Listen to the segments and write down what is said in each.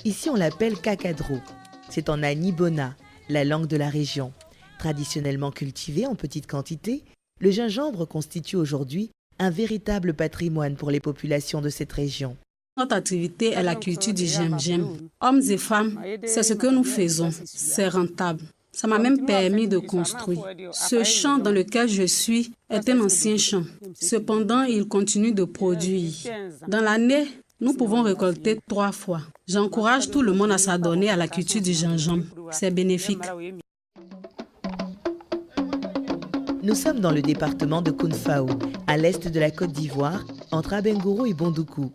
Ici, on l'appelle kakadro. C'est en Anibona, la langue de la région. Traditionnellement cultivé en petite quantité, le gingembre constitue aujourd'hui un véritable patrimoine pour les populations de cette région. Notre activité est la culture du gingembre. Hommes et femmes, c'est ce que nous faisons. C'est rentable. Ça m'a même permis de construire. Ce champ dans lequel je suis est un ancien champ. Cependant, il continue de produire. Dans l'année, nous pouvons récolter 3 fois. J'encourage tout le monde à s'adonner à la culture du gingembre. C'est bénéfique. Nous sommes dans le département de Kounfao, à l'est de la Côte d'Ivoire, entre Abengourou et Bondoukou.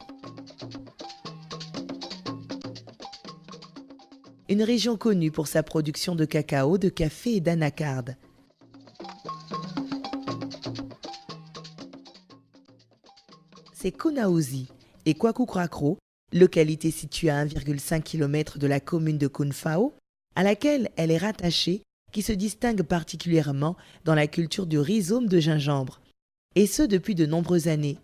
Une région connue pour sa production de cacao, de café et d'anacarde. C'est Kounaouzi et Kwakoukrakro, localité située à 1,5 km de la commune de Kounfao, à laquelle elle est rattachée, qui se distingue particulièrement dans la culture du rhizome de gingembre, et ce depuis de nombreuses années.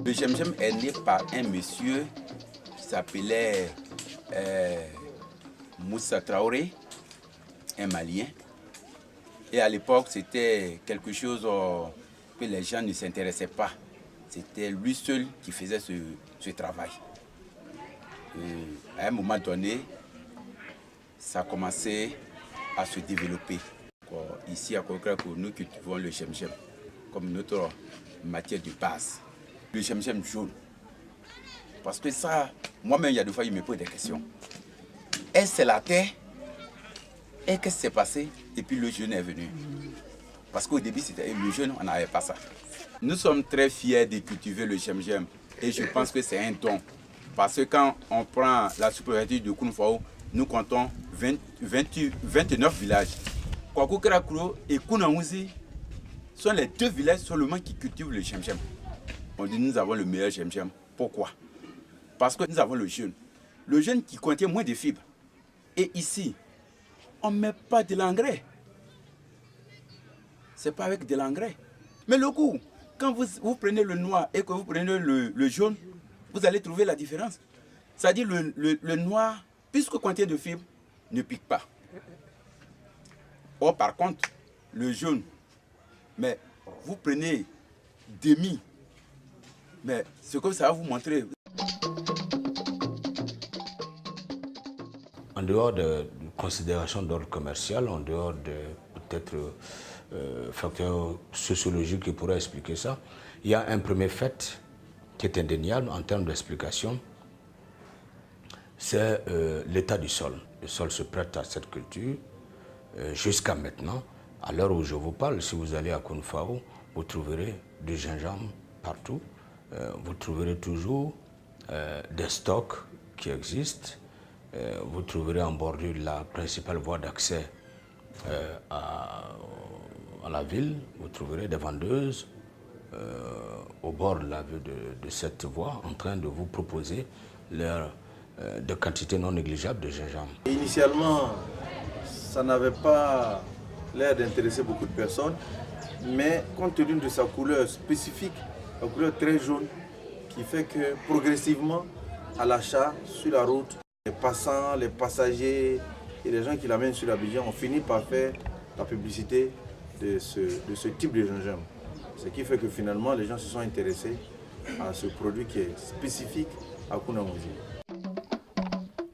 Le gingembre est né par un monsieur qui s'appelait Moussa Traoré, un Malien. Et à l'époque, c'était quelque chose que les gens ne s'intéressaient pas. C'était lui seul qui faisait ce travail. Et à un moment donné, ça a commencé à se développer. Ici à Kokrako, nous cultivons le gingembre comme notre matière de base. Le gingembre jaune. Parce que ça, moi-même, il y a des fois, il me pose des questions. Est-ce que c'est la terre? Et qu'est-ce qui s'est passé? Et puis le jaune est venu. Parce qu'au début, c'était le jaune, on n'avait pas ça. Nous sommes très fiers de cultiver le gingembre. Et je pense que c'est un don. Parce que quand on prend la sous-préfecture de Kounfao, nous comptons 29 villages. Kwakoukrakro et Kounaouzi sont les 2 villages seulement qui cultivent le gingembre. On dit que nous avons le meilleur gingembre. Pourquoi? Parce que nous avons le jaune. Le jaune qui contient moins de fibres. Et ici, on ne met pas de l'engrais. Ce n'est pas avec de l'engrais. Mais le goût, quand vous prenez le noir et que vous prenez le jaune, vous allez trouver la différence. C'est-à-dire le noir, puisque contient de fibres, ne pique pas. Or, par contre, le jaune, mais vous prenez demi, mais ce que ça va vous montrer. En dehors de considérations d'ordre commercial, en dehors de peut-être facteurs sociologiques qui pourraient expliquer ça, il y a un premier fait qui est indéniable en termes d'explication, c'est l'état du sol. Le sol se prête à cette culture jusqu'à maintenant. À l'heure où je vous parle, si vous allez à Kounfao, vous trouverez du gingembre partout. Vous trouverez toujours des stocks qui existent. Vous trouverez en bordure la principale voie d'accès à la ville. Vous trouverez des vendeuses au bord de cette voie en train de vous proposer de quantités non négligeables de gingembre. Initialement, ça n'avait pas l'air d'intéresser beaucoup de personnes, mais compte tenu de sa couleur spécifique, la couleur très jaune, qui fait que progressivement, à l'achat, sur la route, les passants, les passagers et les gens qui l'amènent sur l'Abidjan ont fini par faire la publicité de ce type de gingembre. Ce qui fait que finalement, les gens se sont intéressés à ce produit qui est spécifique à Kounaouzi.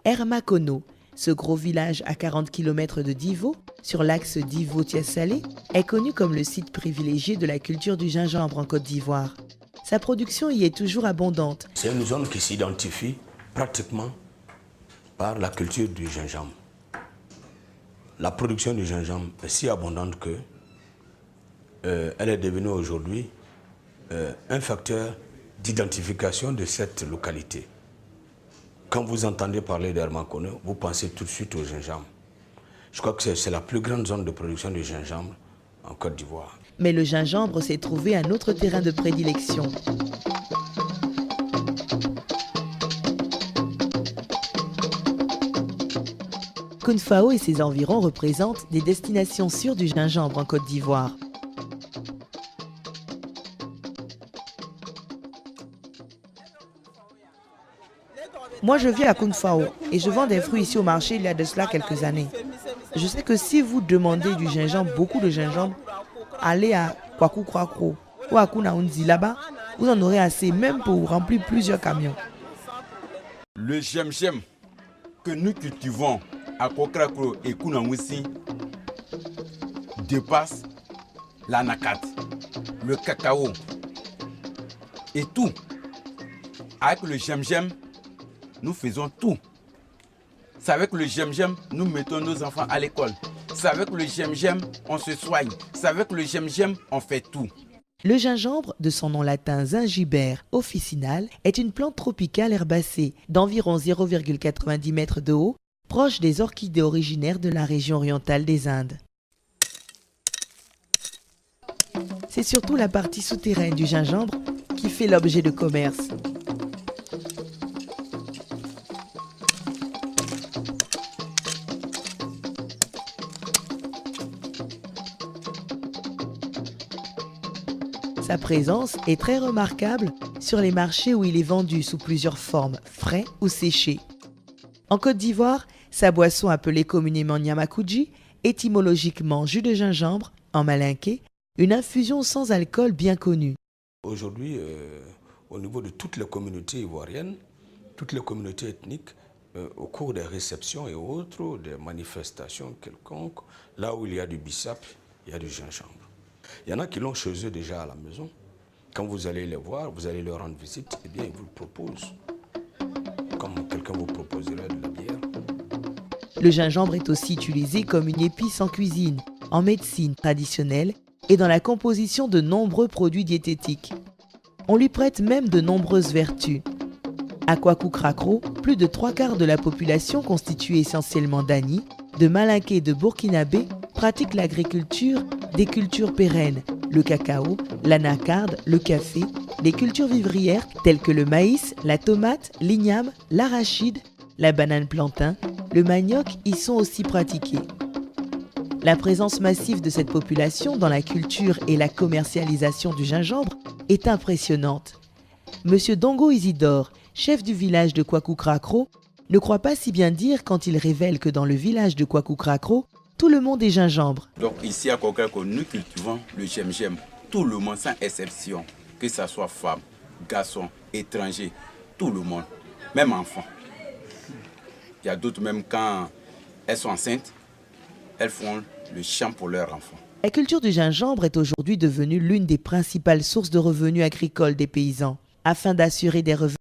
Hermakono, ce gros village à 40 km de Divo, sur l'axe Divo-Tiasalé, est connu comme le site privilégié de la culture du gingembre en Côte d'Ivoire. Sa production y est toujours abondante. C'est une zone qui s'identifie pratiquement par la culture du gingembre. La production du gingembre est si abondante que elle est devenue aujourd'hui un facteur d'identification de cette localité. Quand vous entendez parler d'Hermankono, vous pensez tout de suite au gingembre. Je crois que c'est la plus grande zone de production de gingembre en Côte d'Ivoire. Mais le gingembre s'est trouvé un autre terrain de prédilection. Kounfao et ses environs représentent des destinations sûres du gingembre en Côte d'Ivoire. Moi, je vis à Kounfao et je vends des fruits ici au marché il y a de cela quelques années. Je sais que si vous demandez du gingembre, beaucoup de gingembre, allez à Kwaku Krakro ou à Kunaunzi. Là-bas, vous en aurez assez, même pour remplir plusieurs camions. Le gingembre que nous cultivons à Krakro et Kunaunzi dépasse l'anakat, le cacao et tout. Avec le gingembre, nous faisons tout. C'est avec le gingembre, nous mettons nos enfants à l'école. C'est avec le gingembre, on se soigne. C'est avec le gingembre, on fait tout. Le gingembre, de son nom latin Zingiber officinal, est une plante tropicale herbacée d'environ 0,90 mètres de haut, proche des orchidées originaires de la région orientale des Indes. C'est surtout la partie souterraine du gingembre qui fait l'objet de commerce. Sa présence est très remarquable sur les marchés où il est vendu sous plusieurs formes, frais ou séchés. En Côte d'Ivoire, sa boisson appelée communément Nyamakuji, étymologiquement jus de gingembre, en malinké, une infusion sans alcool bien connue. Aujourd'hui, au niveau de toutes les communautés ivoiriennes, toutes les communautés ethniques, au cours des réceptions et autres, des manifestations quelconques, là où il y a du bissap, il y a du gingembre. Il y en a qui l'ont chez eux déjà à la maison. Quand vous allez les voir, vous allez leur rendre visite, eh bien ils vous le proposent. Comme quelqu'un vous proposerait de la bière. Le gingembre est aussi utilisé comme une épice en cuisine, en médecine traditionnelle et dans la composition de nombreux produits diététiques. On lui prête même de nombreuses vertus. À Kwaku Krakro, plus de 3/4 de la population constituée essentiellement d'Ani, de Malinké et de Burkinabé pratique l'agriculture des cultures pérennes, le cacao, l'anacarde, le café, les cultures vivrières telles que le maïs, la tomate, l'igname, l'arachide, la banane plantain, le manioc y sont aussi pratiqués. La présence massive de cette population dans la culture et la commercialisation du gingembre est impressionnante. Monsieur Dongo Isidore, chef du village de Kwaku Krakro, ne croit pas si bien dire quand il révèle que dans le village de Kwaku Krakro, tout le monde est gingembre. Donc ici à Kwaku Krakro, nous cultivons le gingembre. Tout le monde, sans exception, que ce soit femme, garçon, étranger, tout le monde, même enfant. Il y a d'autres même quand elles sont enceintes, elles font le champ pour leurs enfants. La culture du gingembre est aujourd'hui devenue l'une des principales sources de revenus agricoles des paysans. Afin d'assurer des revenus